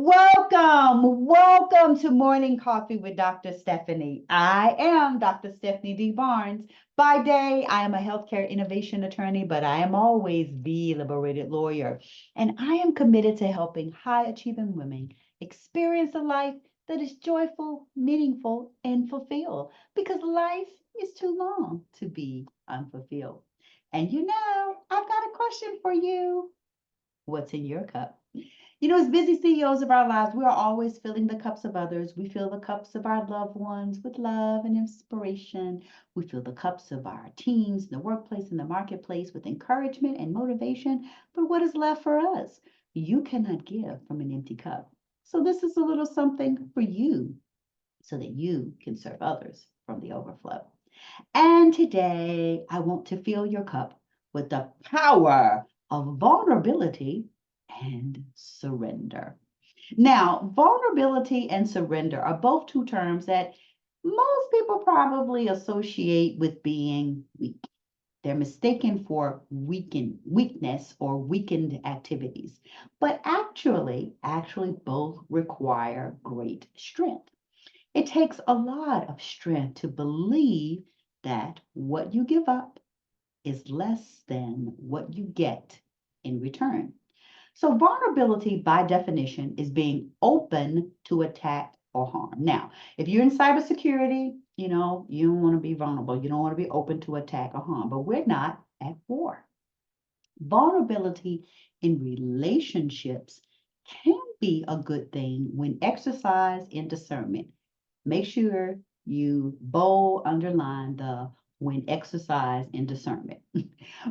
Welcome to Morning Coffee with Dr. Stephanie. I am Dr. Stephanie D. Barnes. By day, I am a healthcare innovation attorney, but I am always the liberated lawyer. And I am committed to helping high achieving women experience a life that is joyful, meaningful, and fulfilled because life is too long to be unfulfilled. And I've got a question for you. What's in your cup? As busy CEOs of our lives, we are always filling the cups of others. We fill the cups of our loved ones with love and inspiration. We fill the cups of our teams in the workplace and the marketplace with encouragement and motivation. But what is left for us? You cannot give from an empty cup. So, this is a little something for you so that you can serve others from the overflow. And today, I want to fill your cup with the power of vulnerability and surrender. Now, vulnerability and surrender are both two terms that most people probably associate with being weak. They're mistaken for weakness or weakened activities, but actually both require great strength. It takes a lot of strength to believe that what you give up is less than what you get in return. So, vulnerability by definition is being open to attack or harm. Now, if you're in cybersecurity, you don't want to be vulnerable. You don't want to be open to attack or harm, but we're not at war. Vulnerability in relationships can be a good thing when exercised in discernment. Make sure you bold, underline the when exercised in discernment.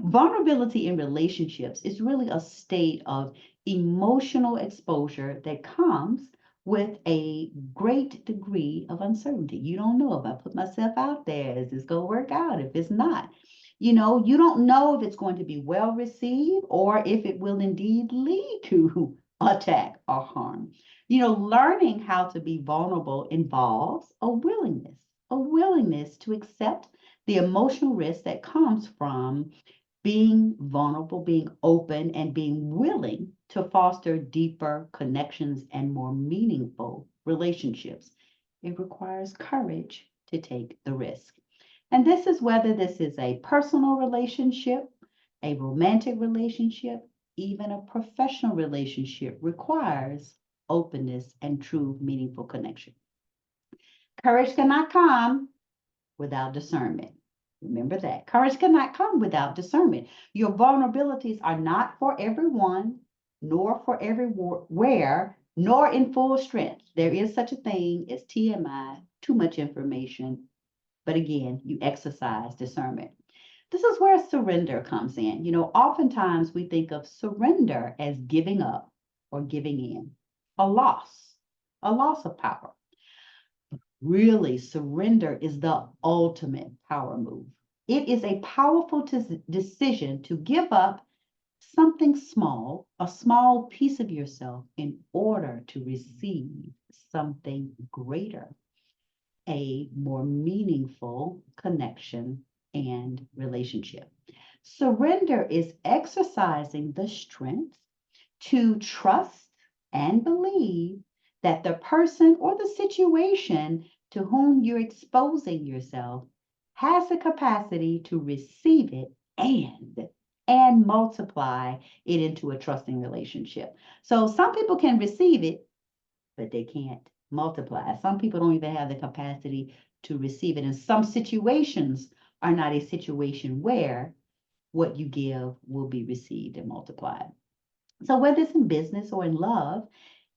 Vulnerability in relationships is really a state of emotional exposure that comes with a great degree of uncertainty. You don't know if I put myself out there, is this going to work out? If it's not, you don't know if it's going to be well received or if it will indeed lead to attack or harm. Learning how to be vulnerable involves a willingness to accept the emotional risk that comes from being vulnerable, being open, and being willing to foster deeper connections and more meaningful relationships. It requires courage to take the risk. And this is whether this is a personal relationship, a romantic relationship, even a professional relationship requires openness and true meaningful connection. Courage cannot come without discernment. Remember that. Courage cannot come without discernment. Your vulnerabilities are not for everyone, nor for everywhere, nor in full strength. There is such a thing as TMI, too much information. But again, you exercise discernment. This is where surrender comes in. Oftentimes we think of surrender as giving up or giving in, a loss of power. Really, surrender is the ultimate power move. It is a powerful decision to give up something small, a small piece of yourself, in order to receive something greater, a more meaningful connection and relationship. Surrender is exercising the strength to trust and believe that the person or the situation to whom you're exposing yourself has the capacity to receive it and multiply it into a trusting relationship. So some people can receive it, but they can't multiply. Some people don't even have the capacity to receive it. And some situations are not a situation where what you give will be received and multiplied. So, whether it's in business or in love,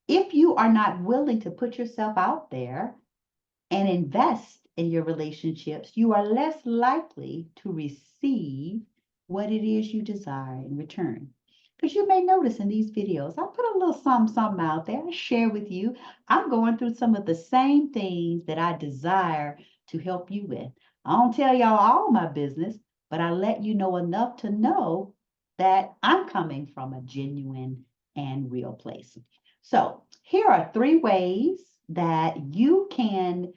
if you are not willing to put yourself out there and invest in your relationships, you are less likely to receive what it is you desire in return. Because you may notice in these videos, I put a little something out there. I share with you. I'm going through some of the same things that I desire to help you with. I don't tell y'all all my business, but I let you know enough to know that I'm coming from a genuine and real place. So here are 3 ways that you can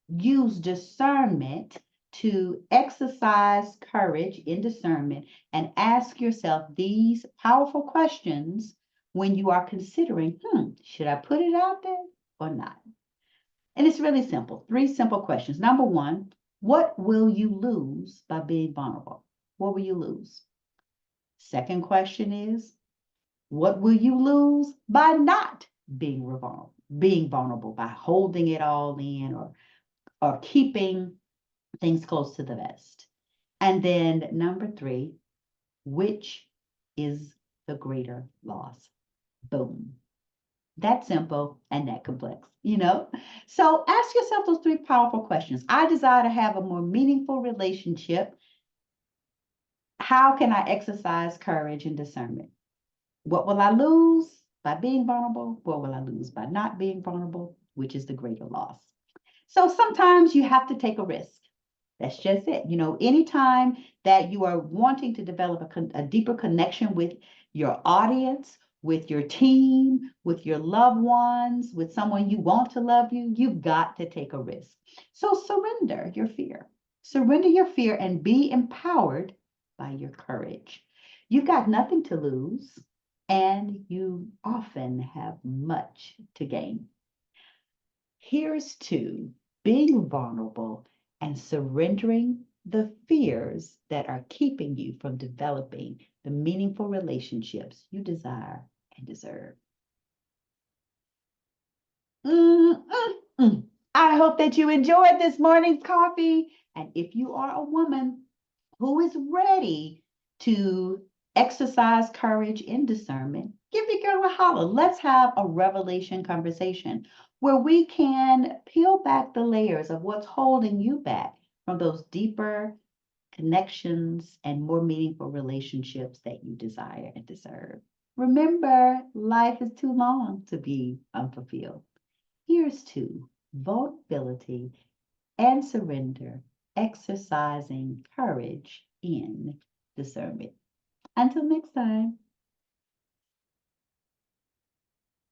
use discernment to exercise courage in discernment and ask yourself these powerful questions when you are considering, should I put it out there or not? And it's really simple. 3 simple questions. Number 1, what will you lose by being vulnerable? What will you lose? Second question is, what will you lose by not being vulnerable? Being vulnerable, by holding it all in or keeping things close to the vest. And then number 3, which is the greater loss? Boom. That simple and that complex, So ask yourself those 3 powerful questions. I desire to have a more meaningful relationship. How can I exercise courage and discernment? What will I lose by being vulnerable? What will I lose by not being vulnerable? Which is the greater loss? So sometimes you have to take a risk. That's just it. Anytime that you are wanting to develop a deeper connection with your audience, with your team, with your loved ones, with someone you want to love you, you've got to take a risk. So surrender your fear. Surrender your fear and be empowered by your courage. You've got nothing to lose, and you often have much to gain. Here's to being vulnerable and surrendering the fears that are keeping you from developing the meaningful relationships you desire and deserve. I hope that you enjoyed this morning's coffee. And if you are a woman who is ready to exercise courage and discernment, give your girl a holler. Let's have a revelation conversation where we can peel back the layers of what's holding you back from those deeper connections and more meaningful relationships that you desire and deserve. Remember, life is too long to be unfulfilled. Here's to vulnerability and surrender, exercising courage in discernment. Until next time.